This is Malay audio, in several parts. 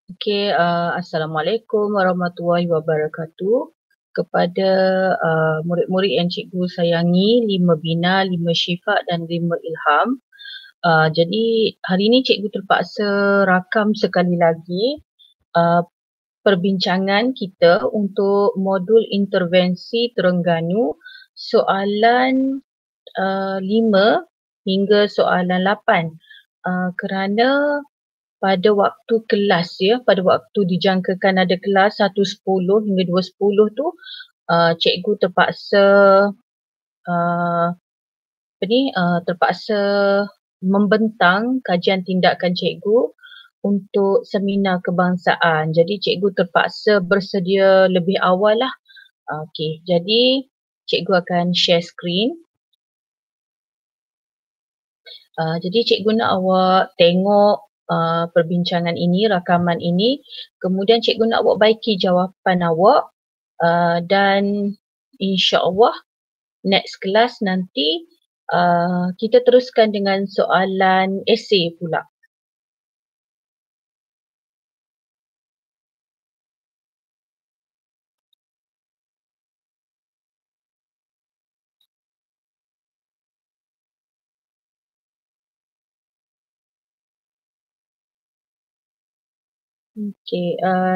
Assalamualaikum warahmatullahi wabarakatuh. Kepada murid-murid yang cikgu sayangi, 5 Bina, 5 Syifa dan 5 Ilham. Jadi hari ini cikgu terpaksa rakam sekali lagi perbincangan kita untuk modul intervensi Terengganu soalan 5 hingga soalan 8. Kerana pada waktu kelas pada waktu dijangkakan ada kelas 1.10 hingga 2.10 tu, cikgu terpaksa terpaksa membentang kajian tindakan cikgu untuk seminar kebangsaan. Jadi cikgu terpaksa bersedia lebih awal lah. Jadi cikgu akan share screen. Jadi cikgu nak awak tengok perbincangan ini, rakaman ini. Kemudian cikgu nak awak baiki jawapan awak dan insya-Allah next kelas nanti kita teruskan dengan soalan esei pula.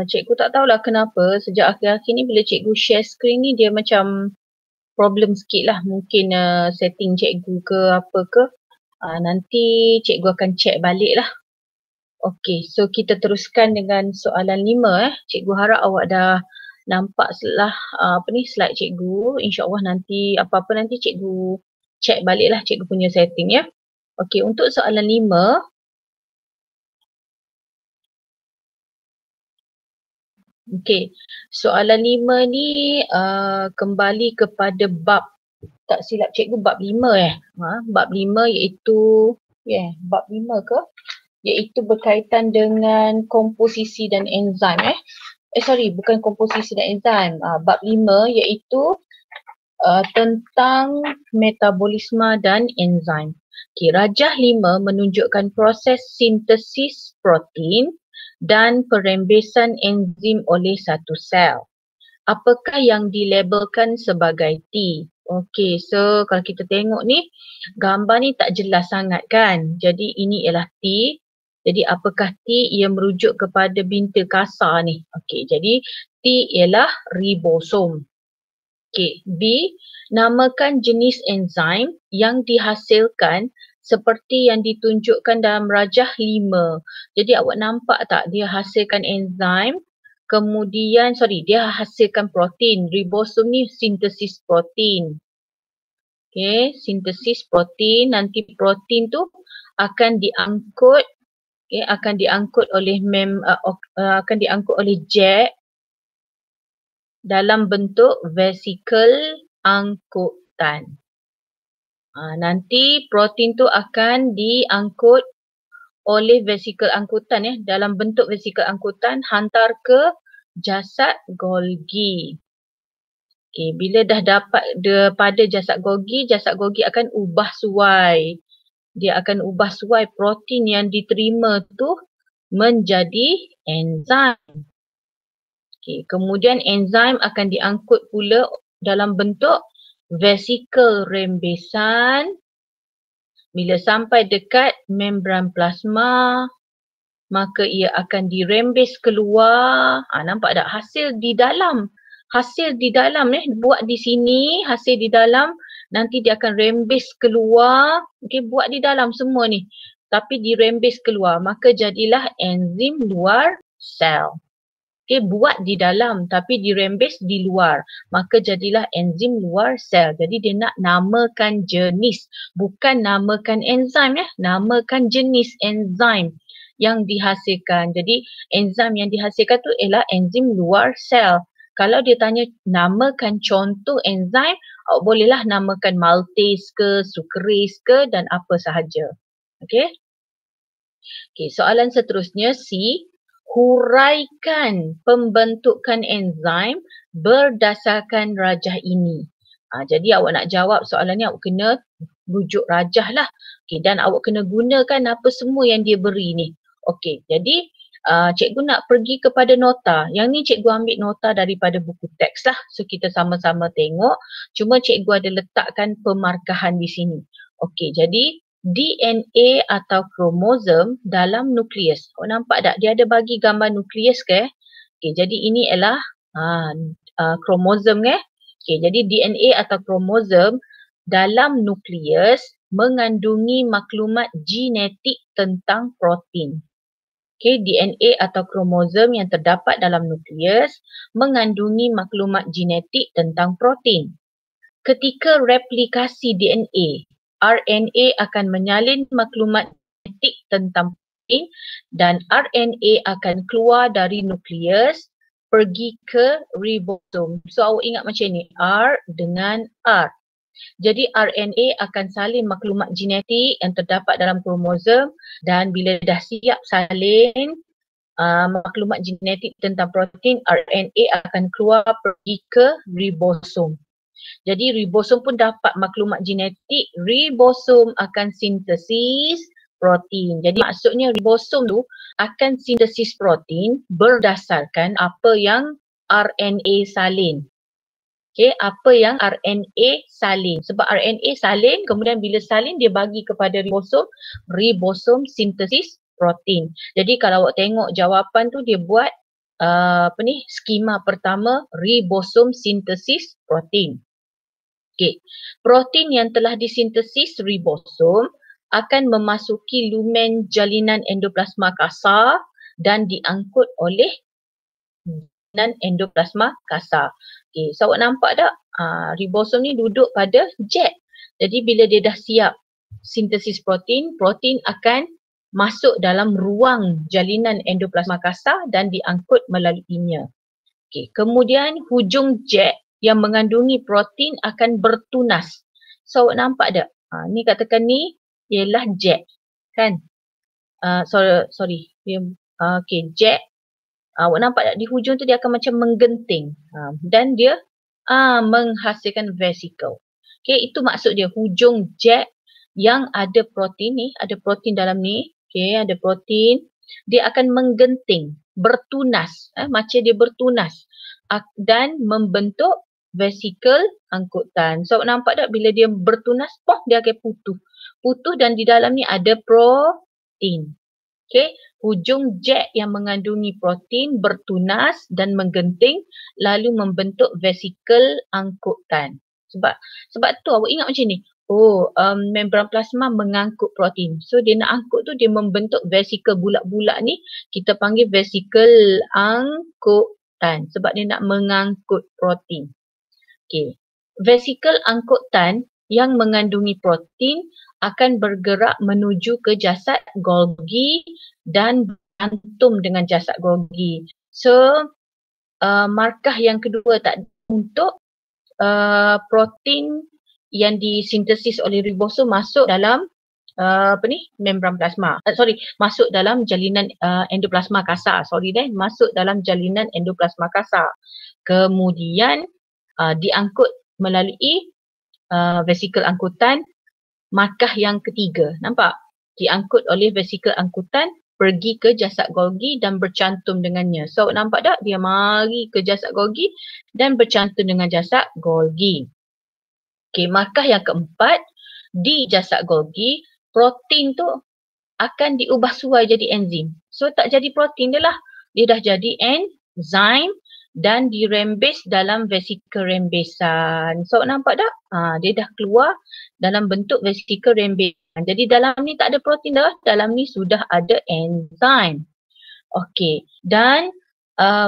Cikgu tak tahulah kenapa sejak akhir-akhir ni bila cikgu share screen ni dia macam problem sikit lah. Mungkin setting cikgu ke apa ke. Nanti cikgu akan check balik lah. So kita teruskan dengan soalan 5. Cikgu harap awak dah nampak slide cikgu. InsyaAllah nanti apa-apa nanti cikgu check balik lah cikgu punya setting ya. Untuk soalan 5. Soalan 5 ni kembali kepada bab, tak silap cikgu bab 5 bab 5 iaitu, bab 5 ke? Iaitu berkaitan dengan komposisi dan enzim bukan komposisi dan enzim. Bab 5 iaitu tentang metabolisme dan enzim. Rajah 5 menunjukkan proses sintesis protein dan perembesan enzim oleh satu sel. Apakah yang dilabelkan sebagai T? So kalau kita tengok ni, gambar ni tak jelas sangat kan. Jadi ini ialah T. Jadi apakah T? Ia merujuk kepada bintil kasar ni. Jadi T ialah ribosom. B. Namakan jenis enzim yang dihasilkan seperti yang ditunjukkan dalam rajah 5. Jadi awak nampak tak dia hasilkan enzim, kemudian dia hasilkan protein. Ribosom ni sintesis protein. Sintesis protein, nanti protein tu akan diangkut oleh jet dalam bentuk vesikel angkutan. Nanti protein tu akan diangkut oleh vesikel angkutan dalam bentuk vesikel angkutan hantar ke jasad Golgi. Bila dah dapat pada jasad Golgi akan ubah suai. Dia akan ubah suai protein yang diterima tu menjadi enzim. Kemudian enzim akan diangkut pula dalam bentuk vesikel rembesan. Bila sampai dekat membran plasma, maka ia akan dirembes keluar. Nampak tak? Hasil di dalam buat di sini, hasil di dalam, nanti dia akan rembes keluar. Buat di dalam semua ni. Tapi dirembes keluar, maka jadilah enzim luar sel. Buat di dalam tapi dirembes di luar, maka jadilah enzim luar sel. Jadi dia nak namakan jenis, bukan namakan enzim namakan jenis enzim yang dihasilkan. Jadi enzim yang dihasilkan tu ialah enzim luar sel. Kalau dia tanya namakan contoh enzim, awak bolehlah namakan maltase ke, sucrase ke dan apa sahaja. Soalan seterusnya C. Huraikan pembentukan enzim berdasarkan rajah ini. Jadi awak nak jawab soalan ni, awak kena rujuk rajah lah. Dan awak kena gunakan apa semua yang dia beri ni. Jadi cikgu nak pergi kepada nota. Yang ni cikgu ambil nota daripada buku teks lah. So kita sama-sama tengok. Cuma cikgu ada letakkan pemarkahan di sini. Okey, jadi DNA atau kromosom dalam nukleus. Kau nampak tak? Dia ada bagi gambar nukleus ke? Okey, jadi ini ialah kromosom ke? Okey, jadi DNA atau kromosom dalam nukleus mengandungi maklumat genetik tentang protein. Okay, DNA atau kromosom yang terdapat dalam nukleus mengandungi maklumat genetik tentang protein. Ketika replikasi DNA, RNA akan menyalin maklumat genetik tentang protein dan RNA akan keluar dari nukleus pergi ke ribosom. So awak ingat macam ni, R dengan R. Jadi RNA akan salin maklumat genetik yang terdapat dalam kromosom dan bila dah siap salin maklumat genetik tentang protein, RNA akan keluar pergi ke ribosom. Jadi ribosom pun dapat maklumat genetik, ribosom akan sintesis protein. Jadi maksudnya ribosom tu akan sintesis protein berdasarkan apa yang RNA salin. Okay, apa yang RNA salin. Sebab RNA salin, kemudian bila salin dia bagi kepada ribosom, ribosom sintesis protein. Jadi kalau awak tengok jawapan tu dia buat skema pertama, ribosom sintesis protein. Okay, protein yang telah disintesis ribosom akan memasuki lumen jalinan endoplasma kasar dan diangkut oleh jalinan endoplasma kasar. Okay, so awak nampak tak? Ribosom ni duduk pada jet. Jadi bila dia dah siap sintesis protein, protein akan masuk dalam ruang jalinan endoplasma kasar dan diangkut melaluinya. Okay, kemudian hujung jet yang mengandungi protein akan bertunas. So awak nampak tak? Ni katakan ni ialah jet, kan? Sorry. Okay, jet. Awak nampak tak di hujung tu dia akan macam menggenting dan dia menghasilkan vesicle. Okay, itu maksud dia hujung jet yang ada protein ni, ada protein dalam ni. Okay, ada protein, dia akan menggenting, bertunas, macam dia bertunas dan membentuk vesicle angkutan. So awak nampak tak bila dia bertunas, dia akan putus dan di dalam ni ada protein. Okay, hujung jet yang mengandungi protein bertunas dan menggenting lalu membentuk vesikel angkutan. Sebab tu awak ingat macam ni. Membran plasma mengangkut protein. So dia nak angkut tu dia membentuk vesikel bulat-bulat ni kita panggil vesikel angkutan sebab dia nak mengangkut protein. Okay, vesikel angkutan yang mengandungi protein akan bergerak menuju ke jasad Golgi dan bercantum dengan jasad Golgi. So, markah yang kedua tak untuk protein yang disintesis oleh ribosom masuk dalam membran plasma. Masuk dalam jalinan endoplasma kasar. Masuk dalam jalinan endoplasma kasar. Kemudian diangkut melalui vesikel angkutan. Markah yang ketiga, nampak? Diangkut oleh vesikel angkutan pergi ke jasad Golgi dan bercantum dengannya. So nampak tak? Dia mari ke jasad Golgi dan bercantum dengan jasad Golgi. Okay, markah yang keempat, di jasad Golgi, protein tu akan diubah suai jadi enzim. So tak jadi protein dia lah. Dia dah jadi enzim dan dirembes dalam vesikel rembesan. So nampak tak? Dia dah keluar dalam bentuk vesikel rembesan. Jadi dalam ni tak ada protein dah. Dalam ni sudah ada enzim. Okey. Dan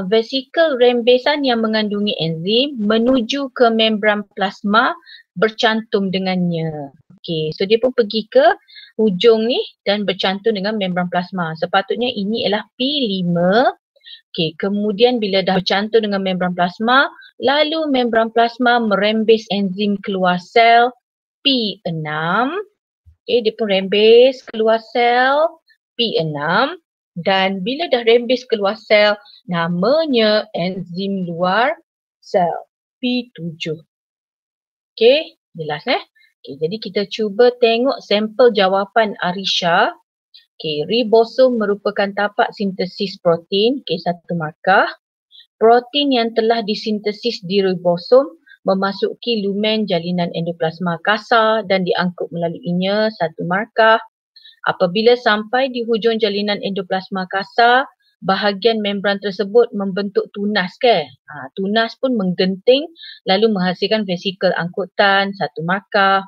vesikel rembesan yang mengandungi enzim menuju ke membran plasma bercantum dengannya. Okey. So dia pun pergi ke hujung ni dan bercantum dengan membran plasma. Sepatutnya ini ialah P5. Okay, kemudian bila dah bercantum dengan membran plasma, lalu membran plasma merembes enzim keluar sel P6. Okay, dia pun rembes keluar sel P6 dan bila dah rembes keluar sel, namanya enzim luar sel P7. Okay, jelas Okay, jadi kita cuba tengok sampel jawapan Arisha Okay, ribosom merupakan tapak sintesis protein. Okay, satu markah. Protein yang telah disintesis di ribosom memasuki lumen jalinan endoplasma kasar dan diangkut melaluinya, satu markah. Apabila sampai di hujung jalinan endoplasma kasar, bahagian membran tersebut membentuk tunas ke? Tunas pun menggenting lalu menghasilkan vesikel angkutan, satu markah.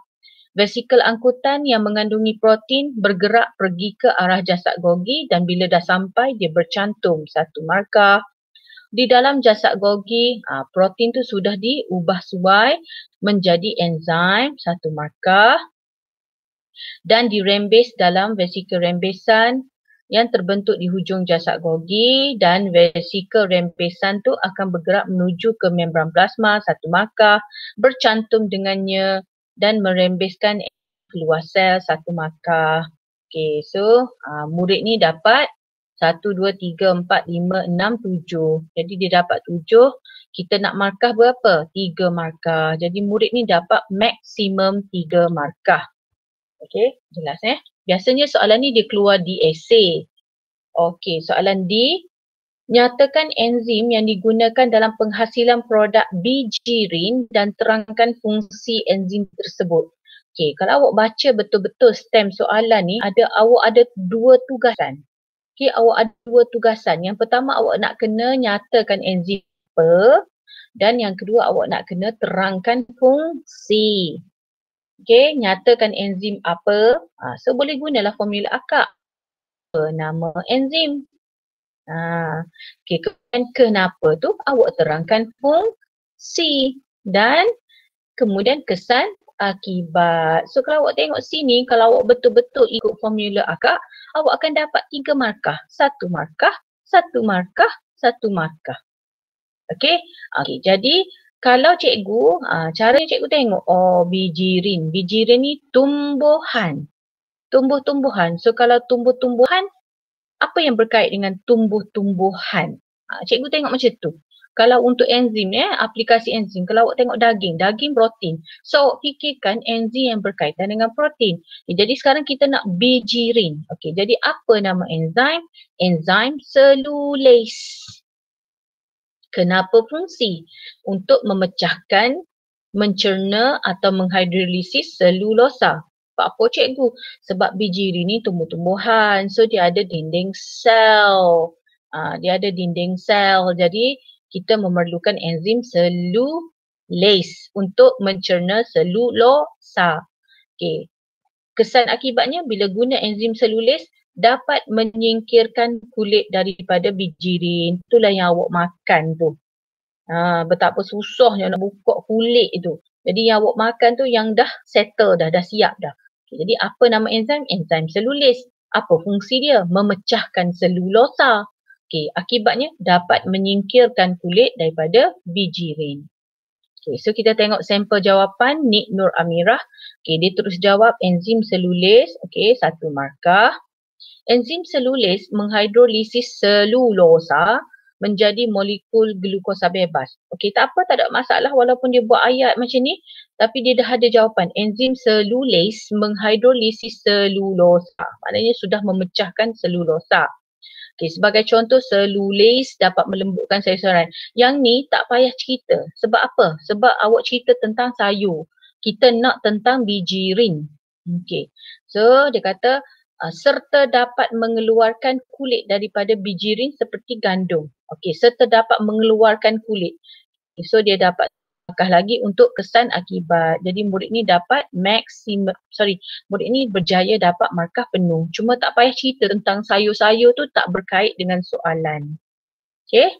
Vesikel angkutan yang mengandungi protein bergerak pergi ke arah jasad Golgi dan bila dah sampai dia bercantum, satu markah. Di dalam jasad Golgi, protein tu sudah diubah suai menjadi enzim, satu markah, dan dirembes dalam vesikel rembesan yang terbentuk di hujung jasad Golgi, dan vesikel rembesan tu akan bergerak menuju ke membran plasma, satu markah, bercantum dengannya dan merembeskan keluar sel, satu markah. Okay, so murid ni dapat 1, 2, 3, 4, 5, 6, 7. Jadi dia dapat 7. Kita nak markah berapa? 3 markah. Jadi murid ni dapat maksimum 3 markah. Okay, jelas Biasanya soalan ni dia keluar di esei. Okay, soalan D. Nyatakan enzim yang digunakan dalam penghasilan produk bijirin dan terangkan fungsi enzim tersebut. Okay, kalau awak baca betul-betul stem soalan ni, awak ada 2 tugasan. Okay, awak ada 2 tugasan. Yang pertama awak nak kena nyatakan enzim apa, dan yang kedua awak nak kena terangkan fungsi. Okay, nyatakan enzim apa. So boleh gunalah formula akak. Nama enzim. Okay, kenapa tu awak terangkan fungsi dan kemudian kesan akibat. So kalau awak tengok sini, kalau awak betul-betul ikut formula akak, awak akan dapat 3 markah. 1 markah, 1 markah, 1 markah. Okay, jadi kalau cikgu, cara cikgu tengok, bijirin. Bijirin ni tumbuhan. Tumbuh-tumbuhan. So kalau tumbuh-tumbuhan, apa yang berkait dengan tumbuh-tumbuhan? Cikgu tengok macam tu. Kalau untuk enzim, aplikasi enzim. Kalau awak tengok daging, daging protein. So fikirkan enzim yang berkaitan dengan protein. Jadi sekarang kita nak bijirin. Okay, jadi apa nama enzim? Enzim selulase. Kenapa fungsi? Untuk memecahkan, mencerna atau menghidrolisis selulosa. Apa cikgu? Sebab bijirin ni tumbuh-tumbuhan. So dia ada dinding sel. Dia ada dinding sel. Jadi kita memerlukan enzim selulase untuk mencerna selulosa. Okay. Kesan akibatnya bila guna enzim selulase dapat menyingkirkan kulit daripada bijirin. Itulah yang awak makan tu. Betapa susahnya nak buka kulit tu. Jadi yang awak makan tu yang dah settle dah siap dah. Okay, jadi apa nama enzim? Enzim selulase. Apa fungsi dia? Memecahkan selulosa. Okay, akibatnya dapat menyingkirkan kulit daripada bijirin. Okay, so kita tengok sampel jawapan Nik Nur Amirah. Okay, dia terus jawab enzim selulase. Okay, 1 markah. Enzim selulase menghidrolisis selulosa menjadi molekul glukosa bebas. Okey, tak apa, tak ada masalah walaupun dia buat ayat macam ni, tapi dia dah ada jawapan. Enzim selulase menghidrolisis selulosa. Maknanya sudah memecahkan selulosa. Okey, sebagai contoh selulase dapat melembutkan sayur-sayuran. Yang ni tak payah cerita. Sebab apa? Sebab awak cerita tentang sayur. Kita nak tentang bijirin. Okey. So dia kata serta dapat mengeluarkan kulit daripada bijirin seperti gandum. Okey, serta dapat mengeluarkan kulit. So dia dapat markah lagi untuk kesan akibat. Jadi murid ni dapat murid ni berjaya dapat markah penuh. Cuma tak payah cerita tentang sayur-sayur tu, tak berkait dengan soalan. Okey.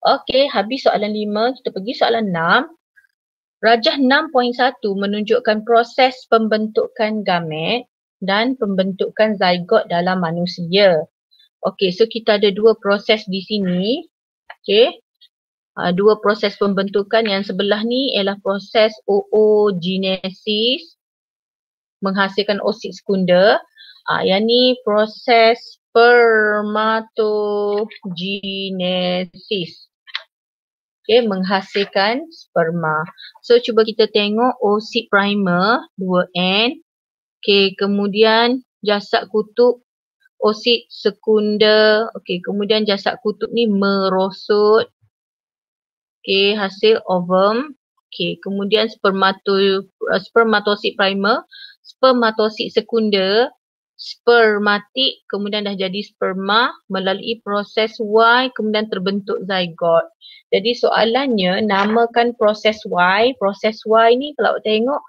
Okey, habis soalan 5, kita pergi soalan 6. Rajah 6.1 menunjukkan proses pembentukan gamet dan pembentukan zygot dalam manusia. Okey, so kita ada 2 proses di sini. Okey. 2 proses pembentukan. Yang sebelah ni ialah proses oogenesis menghasilkan oksid sekunder. Yang ni proses spermatogenesis. Okey, menghasilkan sperma. So cuba kita tengok oksid primer 2N. Okey, kemudian jasad kutub oksid sekunder. Okey, kemudian jasad kutub ni merosot. Okey, hasil ovum. Okey, kemudian spermatosid primer, spermatosid sekunder, spermatik, kemudian dah jadi sperma melalui proses Y, kemudian terbentuk zygote. Jadi soalannya namakan proses Y. Proses Y ni kalau tengok,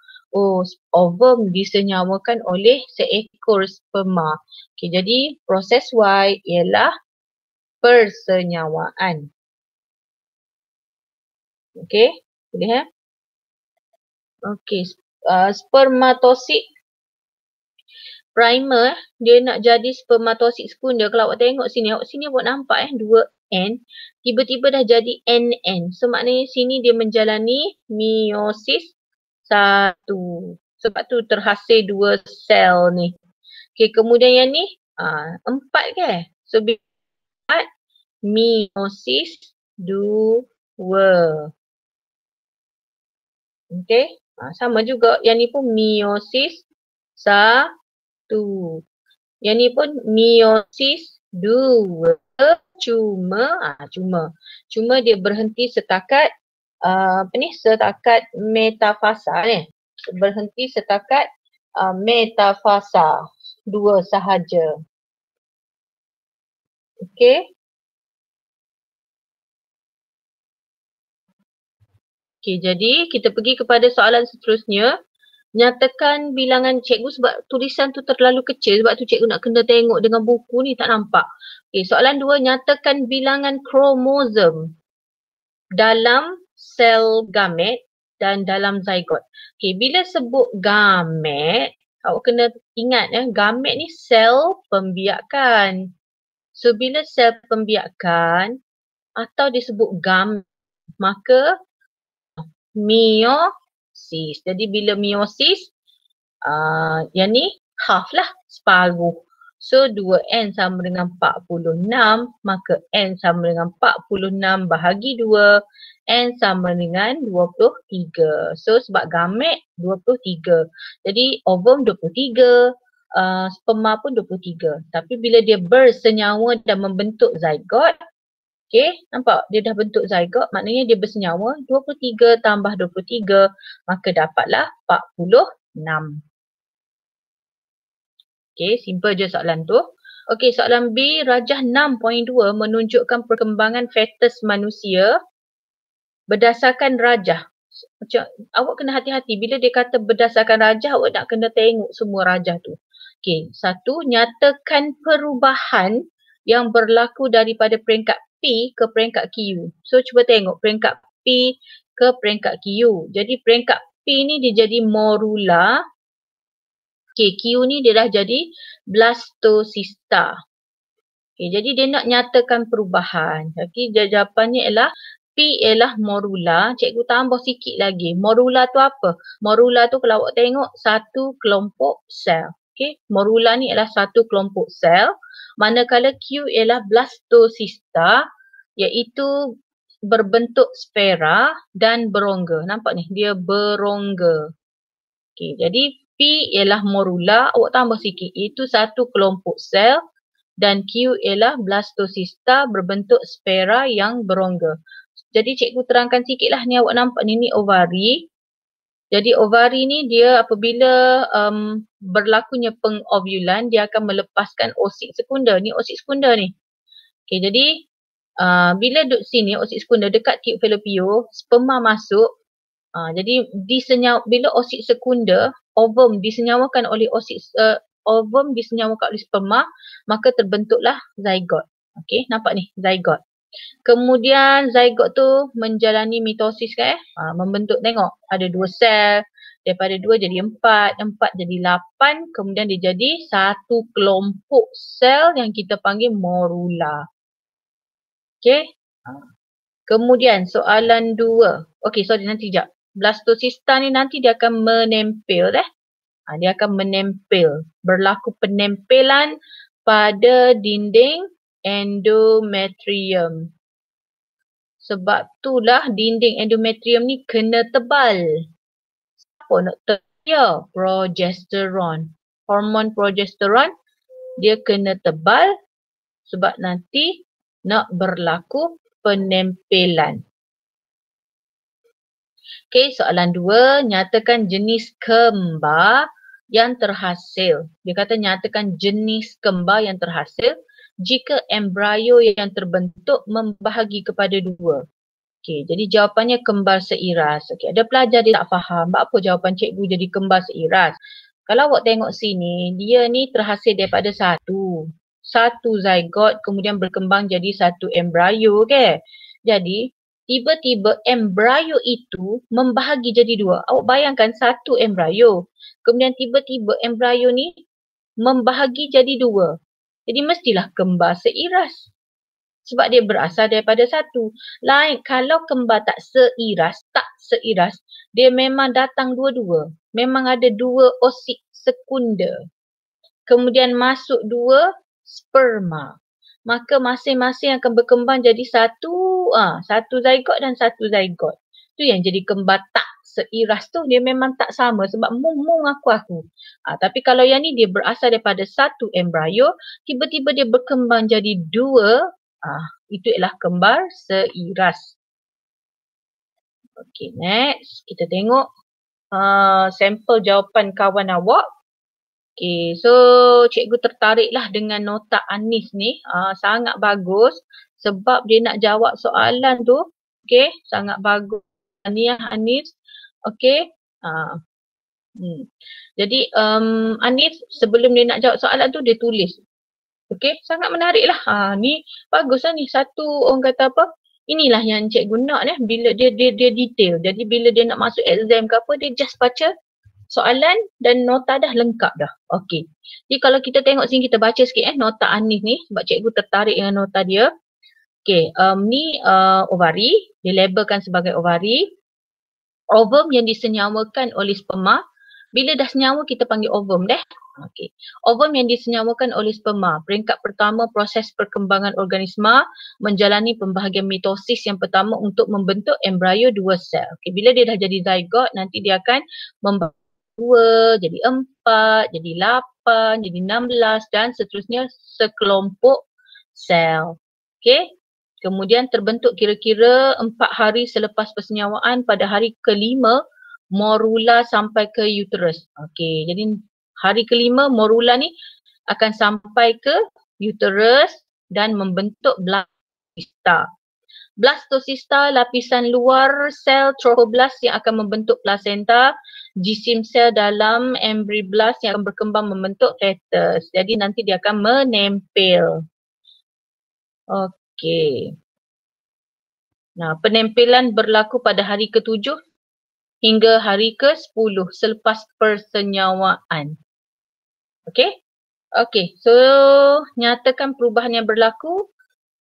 ovum disenyawakan oleh seekor sperma. Okey, jadi proses Y ialah persenyawaan. Okey, boleh Okey, spermatosid primer dia nak jadi spermatosid sekunder. Kalau awak tengok sini, awak nampak 2N, tiba-tiba dah jadi NN. So maknanya sini dia menjalani meiosis 1. Sebab tu terhasil 2 sel ni. Okey, kemudian yang ni 4 ke? So 4 meiosis 2. Okey. Sama juga. Yang ni pun meiosis 1. Yang ni pun meiosis 2. Cuma dia berhenti setakat setakat metafasa ni. Berhenti setakat metafasa 2 sahaja. Okey. Okey, jadi kita pergi kepada soalan seterusnya. Nyatakan bilangan cikgu sebab tulisan tu terlalu kecil, sebab tu cikgu nak kena tengok dengan buku ni tak nampak. Okey, soalan 2, nyatakan bilangan kromosom dalam sel gamet dan dalam zygote. Okey, bila sebut gamet, awak kena ingat gamet ni sel pembiakan. So bila sel pembiakan atau disebut gamet, maka meiosis. Jadi bila meiosis, yang ni half lah, separuh. So 2N sama dengan 46, maka N sama dengan 46 bahagi 2, N sama dengan 23. So sebab gamet 23. Jadi ovum 23, sperma pun 23. Tapi bila dia bersenyawa dan membentuk zygote, okey, nampak dia dah bentuk zygote, maknanya dia bersenyawa 23 tambah 23, maka dapatlah 46. Okey, simple je soalan tu. Okey, soalan B, rajah 6.2 menunjukkan perkembangan fetus manusia berdasarkan rajah. Macam awak kena hati-hati bila dia kata berdasarkan rajah, awak nak kena tengok semua rajah tu. Okey, 1, nyatakan perubahan yang berlaku daripada peringkat P ke peringkat Q. So cuba tengok peringkat P ke peringkat Q. Jadi peringkat P ni dia jadi morula. Okey, Q ni dia dah jadi blastocista. Okey, jadi dia nak nyatakan perubahan. Okey, jawapannya ialah P ialah morula. Cikgu tambah sikit lagi. Morula tu apa? Morula tu kalau awak tengok satu kelompok sel. Okey, morula ni ialah satu kelompok sel. Manakala Q ialah blastocista, iaitu berbentuk sfera dan berongga. Nampak ni? Dia berongga. Okey, jadi P ialah morula, awak tambah sikit, iaitu satu kelompok sel, dan Q ialah blastocista berbentuk sfera yang berongga. Jadi cikgu terangkan sikitlah ni, awak nampak ni ovari. Jadi ovari ni dia apabila berlakunya pengovulan, dia akan melepaskan oksid sekunder. Ni oksid sekunder ni. Okey, jadi bila duduk sini oksid sekunder dekat tube fallopian, sperma masuk. Jadi bila oksid sekunder, ovum disenyawakan oleh sperma, maka terbentuklah zygote. Okey, nampak ni zygote. Kemudian zygote tu menjalani mitosis kan? Membentuk, tengok ada 2 sel, daripada 2 jadi 4, 4 jadi 8, kemudian dia jadi satu kelompok sel yang kita panggil morula. Okey. Kemudian soalan 2. Okey, sorry, nanti sekejap. Blastocista ni nanti dia akan menempel dia akan menempel. Berlaku penempelan pada dinding endometrium. Sebab itulah dinding endometrium ni kena tebal. Siapa nak tebal? Progesteron. hormon progesteron dia kena tebal sebab nanti nak berlaku penempelan. Okey, soalan 2, nyatakan jenis kembar yang terhasil. Dia kata nyatakan jenis kembar yang terhasil jika embrio yang terbentuk membahagi kepada 2. Okey, jadi jawapannya kembar seiras. Okey, ada pelajar dia tak faham, apa jawapan cikgu jadi kembar seiras. Kalau awak tengok sini, dia ni terhasil daripada satu zygote kemudian berkembang jadi satu embrio, okey. Jadi tiba-tiba embrio itu membahagi jadi 2. Awak bayangkan satu embrio. Kemudian tiba-tiba embrio ni membahagi jadi 2. Jadi mestilah kembar seiras. Sebab dia berasal daripada satu. Lain kalau kembar tak seiras, dia memang datang dua-dua. Memang ada 2 oosit sekunder. Kemudian masuk 2 sperma. Maka masing-masing akan berkembang jadi satu zygote dan satu zygote. Tu yang jadi kembar tak seiras tu, dia memang tak sama sebab mung aku. Tapi kalau yang ni dia berasal daripada satu embrio, tiba-tiba dia berkembang jadi 2, itu ialah kembar seiras. Okey, next kita tengok sampel jawapan kawan awak. Okay, so cikgu tertariklah dengan nota Anis ni. Sangat bagus sebab dia nak jawab soalan tu. Okay, sangat bagus. Anis. Okay. Jadi Anis sebelum dia nak jawab soalan tu dia tulis. Okay, sangat menarik lah. Ni bagus lah ni. Satu orang kata apa? Inilah yang cikgu nak ni. Bila dia detail. Jadi bila dia nak masuk exam ke apa, dia just baca soalan dan nota dah lengkap dah. Okey. Jadi kalau kita tengok sini, kita baca sikit nota Anis ni sebab cikgu tertarik dengan nota dia. Okey, ni ovari, dilabelkan sebagai ovari. Ovum yang disenyawakan oleh sperma. Bila dah senyawa kita panggil ovum dah. Okey. Ovum yang disenyawakan oleh sperma. Peringkat pertama proses perkembangan organisma menjalani pembahagian mitosis yang pertama untuk membentuk embrio 2 sel. Okey, bila dia dah jadi zygote nanti dia akan membentuk 2, jadi 4, jadi 8, jadi 16 dan seterusnya sekelompok sel. Okey. Kemudian terbentuk kira-kira 4 hari selepas persenyawaan pada hari ke-5 morula sampai ke uterus. Okey. Jadi hari ke-5 morula ni akan sampai ke uterus dan membentuk blastocista. Blastocista lapisan luar sel trophoblast yang akan membentuk plasenta, jisim sel dalam embryoblast yang akan berkembang membentuk fetus. Jadi nanti dia akan menempel. Okey. Nah, penempelan berlaku pada hari ke-7 hingga hari ke-10 selepas persenyawaan. Okey? Okey, so nyatakan perubahan yang berlaku.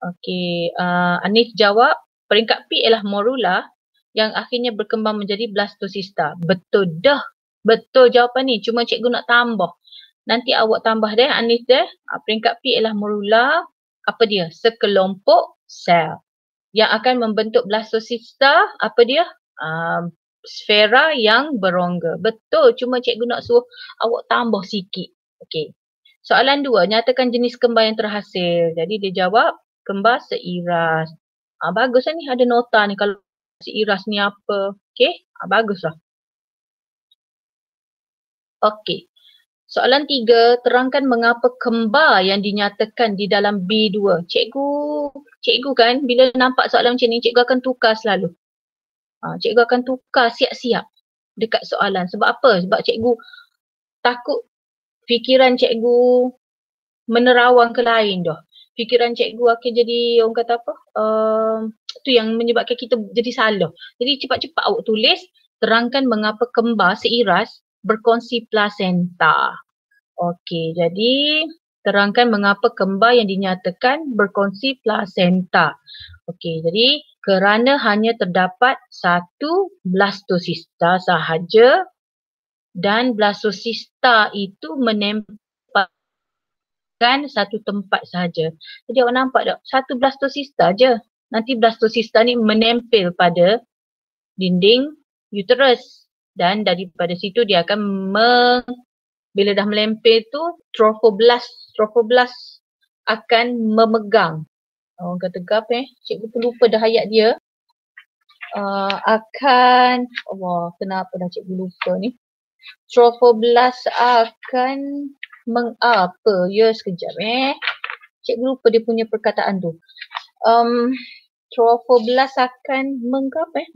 Okey, Anis jawab peringkat P ialah morula yang akhirnya berkembang menjadi blastocista. Betul dah. Betul jawapan ni. Cuma cikgu nak tambah. Nanti awak tambah deh Anis deh. Peringkat P ialah morula. Apa dia? Sekelompok sel yang akan membentuk blastocista. Apa dia? Sfera yang berongga. Betul. Cuma cikgu nak suruh awak tambah sikit. Okey. Soalan 2. Nyatakan jenis kembar yang terhasil. Jadi dia jawab kembar seiras. Baguslah ni ada nota ni kalau seiras ni apa. Okey, baguslah. Okey. Soalan 3, terangkan mengapa kembar yang dinyatakan di dalam B2. Cikgu kan bila nampak soalan macam ni, cikgu akan tukar selalu. Cikgu akan tukar siap-siap dekat soalan. Sebab apa? Sebab cikgu takut fikiran cikgu menerawang ke lain dah. Fikiran cikgu akan jadi orang kata apa? Tu yang menyebabkan kita jadi salah. Jadi cepat-cepat awak tulis, terangkan mengapa kembar seiras berkongsi plasenta. Okey, jadi terangkan mengapa kembar yang dinyatakan berkongsi plasenta. Okey, jadi kerana hanya terdapat satu blastocista sahaja dan blastocista itu menempel satu tempat sahaja. Jadi awak nampak tak? Satu blastocista je. Nanti blastocista ni menempel pada dinding uterus dan daripada situ dia akan Bila dah melempar tu, trophoblast akan memegang. Orang kata gap cikgu pun lupa dah ayat dia. Allah, kenapa dah cikgu lupa ni? Trophoblast akan mengapa? Ya, sekejap Cikgu lupa dia punya perkataan tu. Trophoblast akan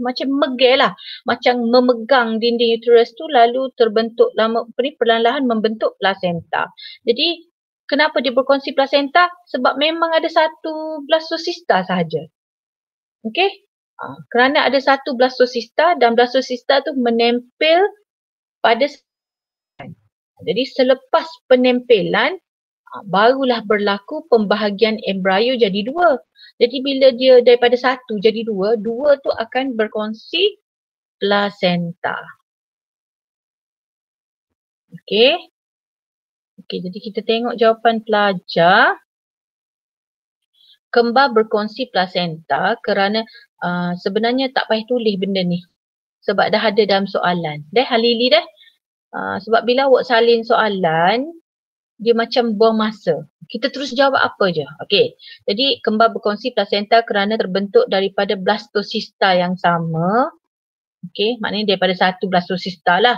macam megel lah. Macam memegang dinding uterus tu lalu terbentuk perlahan-lahan membentuk placenta. Jadi kenapa dia berkongsi placenta? Sebab memang ada satu blastocista sahaja. Okey? Kerana ada satu blastocista dan blastocista tu menempel pada jadi selepas penempelan barulah berlaku pembahagian embrio jadi dua. Jadi bila dia daripada satu jadi dua, dua tu akan berkongsi placenta. Okey. Okey, jadi kita tengok jawapan pelajar. Kembar berkongsi placenta kerana sebenarnya tak payah tulis benda ni. Sebab dah ada dalam soalan. Halili dah. Sebab bila awak salin soalan, dia macam buang masa. Kita terus jawab apa je. Okey. Jadi kembar berkongsi placenta kerana terbentuk daripada blastocista yang sama. Okey, maknanya daripada satu blastocista lah.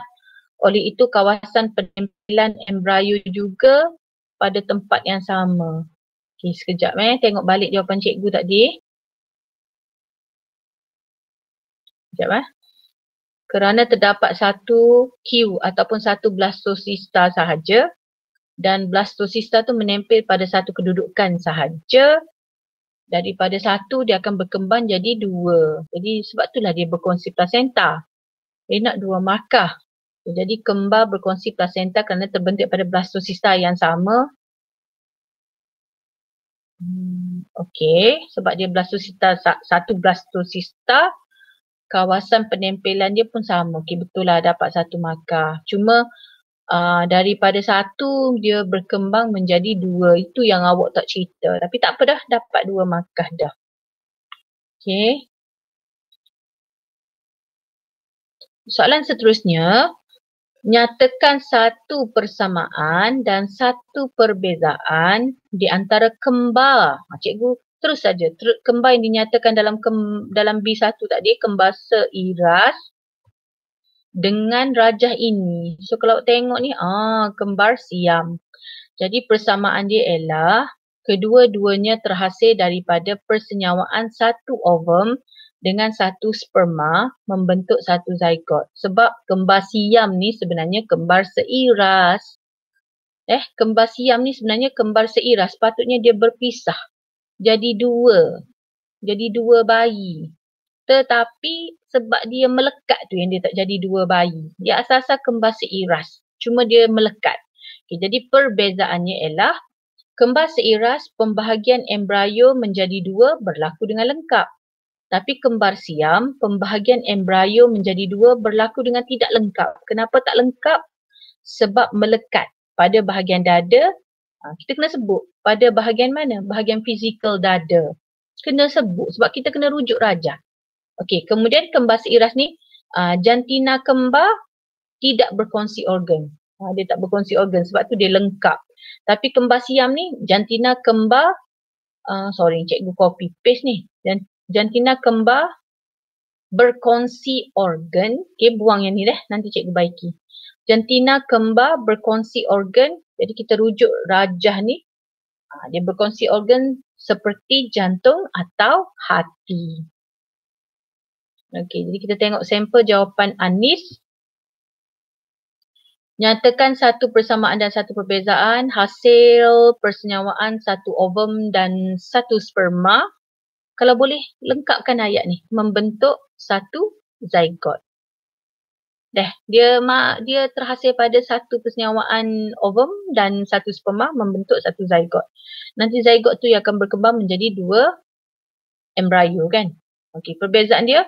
Oleh itu kawasan penempelan embrio juga pada tempat yang sama. Okey, sekejap tengok balik jawapan cikgu tadi. Sekejap Kerana terdapat satu Q ataupun satu blastocista sahaja dan blastocista tu menempel pada satu kedudukan sahaja, daripada satu dia akan berkembang jadi dua. Jadi sebab itulah dia berkongsi placenta. Dia nak dua markah. Jadi kembar berkongsi placenta kerana terbentuk pada blastocista yang sama. Okey, sebab dia satu blastocista, kawasan penempelan dia pun sama. Okey, betul lah dapat satu markah. Cuma daripada satu dia berkembang menjadi dua. Itu yang awak tak cerita. Tapi tak apa dah, dapat dua markah dah. Okey. Soalan seterusnya, nyatakan satu persamaan dan satu perbezaan di antara kembar. Cikgu terus saja. Kembar yang dinyatakan dalam B1 tadi, kembar seiras dengan rajah ini. So kalau tengok ni, kembar siam. Jadi persamaan dia ialah kedua-duanya terhasil daripada persenyawaan satu ovum dengan satu sperma membentuk satu zygote. Sebab kembar siam ni sebenarnya kembar seiras. Kembar siam ni sebenarnya kembar seiras. Sepatutnya dia berpisah. Jadi dua. Jadi dua bayi. Tetapi sebab dia melekat tu yang dia tak jadi dua bayi. Dia asal-asal kembar seiras. Cuma dia melekat. Okay, jadi perbezaannya ialah kembar seiras pembahagian embrio menjadi dua berlaku dengan lengkap. Tapi kembar siam pembahagian embrio menjadi dua berlaku dengan tidak lengkap. Kenapa tak lengkap? Sebab melekat pada bahagian dada. Kita kena sebut pada bahagian mana? Bahagian fizikal dada. Kena sebut sebab kita kena rujuk rajah. Okey, kemudian kembar seiras ni jantina kembar tidak berkongsi organ. Dia tak berkongsi organ sebab tu dia lengkap. Tapi kembar siam ni jantina kembar cikgu copy paste ni. Jantina kembar berkongsi organ. Okey, buang yang ni nanti cikgu baiki. Jantina kembar berkongsi organ. Jadi kita rujuk rajah ni. Dia berkongsi organ seperti jantung atau hati. Okey, jadi kita tengok sampel jawapan Anis. Nyatakan satu persamaan dan satu perbezaan hasil persenyawaan satu ovum dan satu sperma. Kalau boleh lengkapkan ayat ni, membentuk satu zygote. Dia terhasil pada satu persenyawaan ovum dan satu sperma membentuk satu zygote. Nanti zygote tu yang akan berkembang menjadi dua embrio kan. Okey, perbezaan dia,